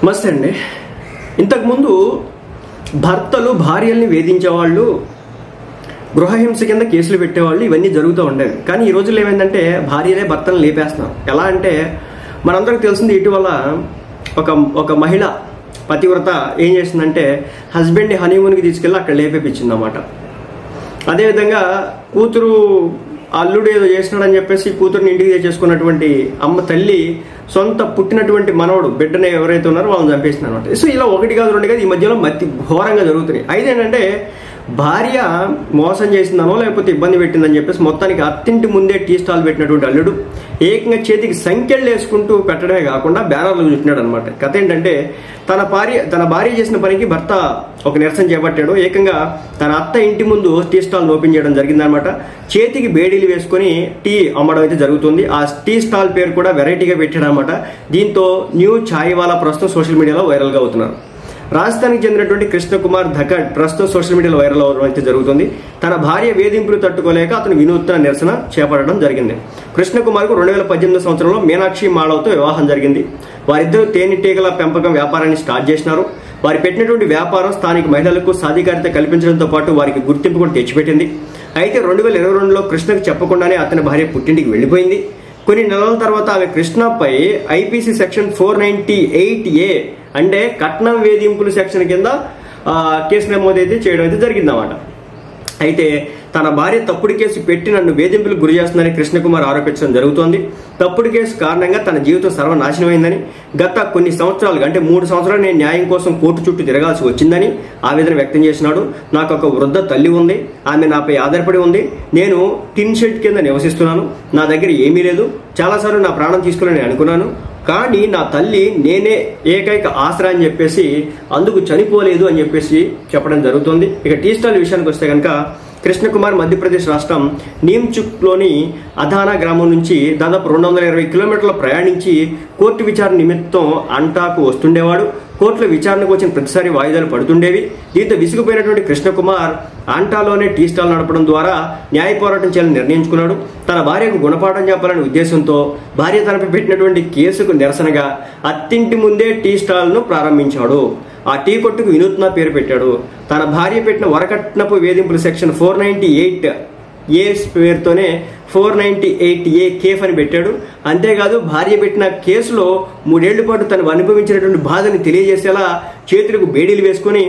మస్త్ అండి. ఇంతకుముందు భర్తలు భార్యల్ని వేధించేవాళ్ళు, గృహహింస కింద కేసులు పెట్టేవాళ్ళు, ఇవన్నీ జరుగుతూ ఉండేవి. కానీ ఈ రోజుల్లో ఏమైందంటే భార్యలే భర్తలను లేపేస్తున్నారు. ఎలా అంటే మనందరికి తెలిసింది, ఇటీవల ఒక మహిళ పతివ్రత ఏం చేసిందంటే హస్బెండ్ని హనీమూన్కి తీసుకెళ్ళి అక్కడ లేపేపించింది అన్నమాట. అదేవిధంగా కూతురు అల్లుడు ఏదో చేసినాడని చెప్పేసి కూతురుని ఇంటికి తెచ్చేసుకున్నటువంటి అమ్మ తల్లి సొంత పుట్టినటువంటి మనవడు బిడ్డని ఎవరైతే ఉన్నారో వాళ్ళని చంపేసింది అనమాట. సో ఇలా ఒకటి కాదు రెండు కాదు, ఈ మధ్యలో మతి ఘోరంగా జరుగుతున్నాయి. అయితే ఏంటంటే భార్య మోసం చేసిందనో లేకపోతే ఇబ్బంది పెట్టిందని చెప్పేసి మొత్తానికి అత్తింటి ముందే టీ స్టాల్ పెట్టినటువంటి అల్లుడు ఏకంగా చేతికి సంఖ్యలు వేసుకుంటూ పెట్టడమే కాకుండా బ్యానర్లు చుట్టినాడు అనమాట. కథ ఏంటంటే తన భార్య చేసిన పనికి భర్త ఒక నిరసన చేపట్టాడు. ఏకంగా తన అత్త ఇంటి ముందు టీ స్టాల్ ఓపెన్ చేయడం జరిగిందనమాట. చేతికి బేడీలు వేసుకొని టీ అమ్మడం అయితే జరుగుతుంది. ఆ టీ స్టాల్ పేరు కూడా వెరైటీగా పెట్టాడు అనమాట. దీంతో న్యూ ఛాయ్ వాలా ప్రస్తుతం సోషల్ మీడియాలో వైరల్గా అవుతున్నారు. రాజస్థాన్కి చెందినటువంటి కృష్ణకుమార్ ధకడ్ ప్రస్తుతం సోషల్ మీడియాలో వైరల్ అవడం అయితే జరుగుతుంది. తన భార్య వేధింపులు తట్టుకోలేక అతను వినూత్న నిరసన చేపట్టడం జరిగింది. కృష్ణకుమార్కు 2018 సంవత్సరంలో మీనాక్షి మాళవ్తో వివాహం జరిగింది. వారిద్దరూ తేనెటీగల పెంపకం వ్యాపారాన్ని స్టార్ట్ చేసినారు. వారు పెట్టినటువంటి వ్యాపారం స్థానిక మహిళలకు సాధికారత కల్పించడంతో పాటు వారికి గుర్తింపు కూడా తెచ్చిపెట్టింది. అయితే 2022లో కృష్ణకు చెప్పకుండానే అతని భార్య పుట్టింటికి వెళ్లిపోయింది. కొన్ని నెలల తర్వాత ఆమె కృష్ణపై ఐపీసీ సెక్షన్ 498A అంటే కట్నం వేధింపులు సెక్షన్ కింద కేసు నమోదైతే చేయడం అయితే జరిగిందన్నమాట. అయితే తన భార్య తప్పుడు కేసు పెట్టి నన్ను వేధింపులకు గురి చేస్తుందని కృష్ణకుమార్ ఆరోపించడం జరుగుతోంది. తప్పుడు కేసు కారణంగా తన జీవితం సర్వనాశనమైందని, గత కొన్ని సంవత్సరాలుగా అంటే 3 సంవత్సరాలు నేను న్యాయం కోసం కోర్టు చుట్టూ తిరగాల్సి వచ్చిందని ఆవేదన వ్యక్తం చేసినాడు. నాకు ఒక వృద్ధ తల్లి ఉంది, ఆమె నాపై ఆధారపడి ఉంది. నేను టిన్ షెడ్ కింద నివసిస్తున్నాను, నా దగ్గర ఏమీ లేదు. చాలాసార్లు నా ప్రాణం తీసుకోవాలని అనుకున్నాను, కానీ నా తల్లి నేనే ఏకైక ఆసరా అని చెప్పేసి అందుకు చనిపోలేదు అని చెప్పేసి చెప్పడం జరుగుతుంది. ఇక టీ స్టాల్ విషయానికి వస్తే కనుక కృష్ణకుమార్ మధ్యప్రదేశ్ రాష్ట్రం నీమ్చుక్లోని అధానా గ్రామం నుంచి దాదాపు 220 కిలోమీటర్లు ప్రయాణించి కోర్టు విచారణ నిమిత్తం అంటాకు వస్తుండేవాడు. కోర్టులో విచారణకు వచ్చిన ప్రతిసారి వాయిదాలు పడుతుండేవి. దీంతో విసిగిపోయినటువంటి కృష్ణకుమార్ అంటాలోనే టీ స్టాల్ నడపడం ద్వారా న్యాయ పోరాటం చేయాలని నిర్ణయించుకున్నాడు. తన భార్యకు గుణపాఠం చెప్పాలనే ఉద్దేశంతో భార్య తనపై పెట్టినటువంటి కేసుకు నిరసనగా అత్తింటి ముందే టీ స్టాల్ను ప్రారంభించాడు. ఆ టీ కొట్టుకు వినూత్న పేరు పెట్టాడు. తన భార్య పెట్టిన వరకట్నపు వేధింపుల సెక్షన్ 498A పేరుతోనే 498A కేఫ్ అని పెట్టాడు. అంతేకాదు భార్య పెట్టిన కేసులో 3 ఏళ్ల పాటు తను అనుభవించినటువంటి బాధని తెలియజేసేలా చేతులకు బేడీలు వేసుకొని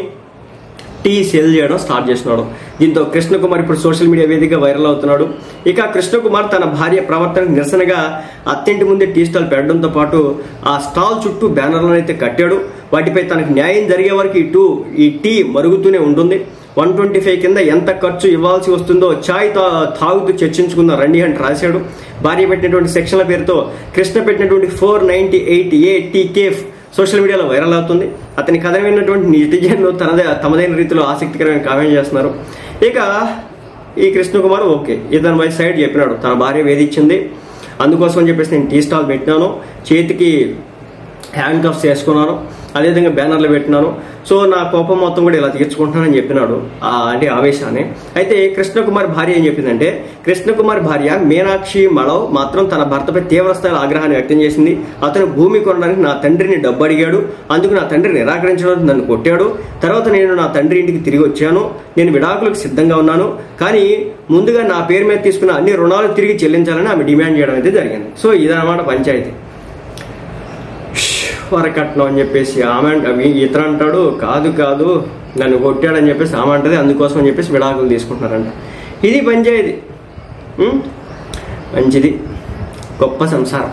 టీ సేల్ చేయడం స్టార్ట్ చేస్తున్నాడు. దీంతో కృష్ణకుమార్ ఇప్పుడు సోషల్ మీడియా వేదికగా వైరల్ అవుతున్నాడు. ఇక కృష్ణకుమార్ తన భార్య ప్రవర్తనకు నిరసనగా అత్తింటి ముందే టీ స్టాల్ పెట్టడంతో పాటు ఆ స్టాల్ చుట్టూ బ్యానర్లను అయితే కట్టాడు. వాటిపై తనకు న్యాయం జరిగే వరకు ఈ టీ మరుగుతూనే ఉంటుంది. 125 కింద ఎంత ఖర్చు ఇవ్వాల్సి వస్తుందో ఛాయ్ తాగుతూ చర్చించుకుందాం రండి అని రాశాడు. భార్య పెట్టినటువంటి సెక్షన్ల పేరుతో కృష్ణ పెట్టినటువంటి 498A టీ కేఫ్ సోషల్ మీడియాలో వైరల్ అవుతుంది. అతని కథ విన్నటువంటి నెటిజన్లు తమదైన రీతిలో ఆసక్తికరమైన కామెంట్ చేస్తున్నారు. ఇక ఈ కృష్ణకుమార్ ఓకే ఇతని సైడ్ చెప్పినాడు, తన భార్య వేధించింది, అందుకోసం అని చెప్పేసి నేను టీ స్టాల్ పెట్టినాను, చేతికి హ్యాండ్ కఫ్స్ వేసుకున్నాను, అదేవిధంగా బ్యానర్లు పెట్టినాను, సో నా కోపం మొత్తం కూడా ఇలా తీర్చుకుంటున్నానని చెప్పినాడు. అంటే ఆవేశాన్ని. అయితే కృష్ణకుమార్ భార్య ఏం చెప్పిందంటే, కృష్ణకుమార్ భార్య మీనాక్షి మాళవ్ మాత్రం తన భర్తపై తీవ్రస్థాయి ఆగ్రహాన్ని వ్యక్తం చేసింది. అతను భూమి కొనడానికి నా తండ్రిని డబ్బు అడిగాడు, అందుకు నా తండ్రి నిరాకరించడం నన్ను కొట్టాడు. తర్వాత నేను నా తండ్రి ఇంటికి తిరిగి వచ్చాను, నేను విడాకులకు సిద్ధంగా ఉన్నాను, కానీ ముందుగా నా పేరు మీద తీసుకున్న అన్ని రుణాలు తిరిగి చెల్లించాలని ఆమె డిమాండ్ చేయడం అయితే జరిగింది. సో ఇదన్నమాట పంచాయతీ. వరకట్నం అని చెప్పేసి ఆమె ఇతర అంటాడు, కాదు నన్ను కొట్టాడని చెప్పేసి ఆమె అంటది, అందుకోసం అని చెప్పేసి విడాకులు తీసుకుంటున్నారంట. ఇది పంచాయతీ. మంచిది, గొప్ప సంసారం.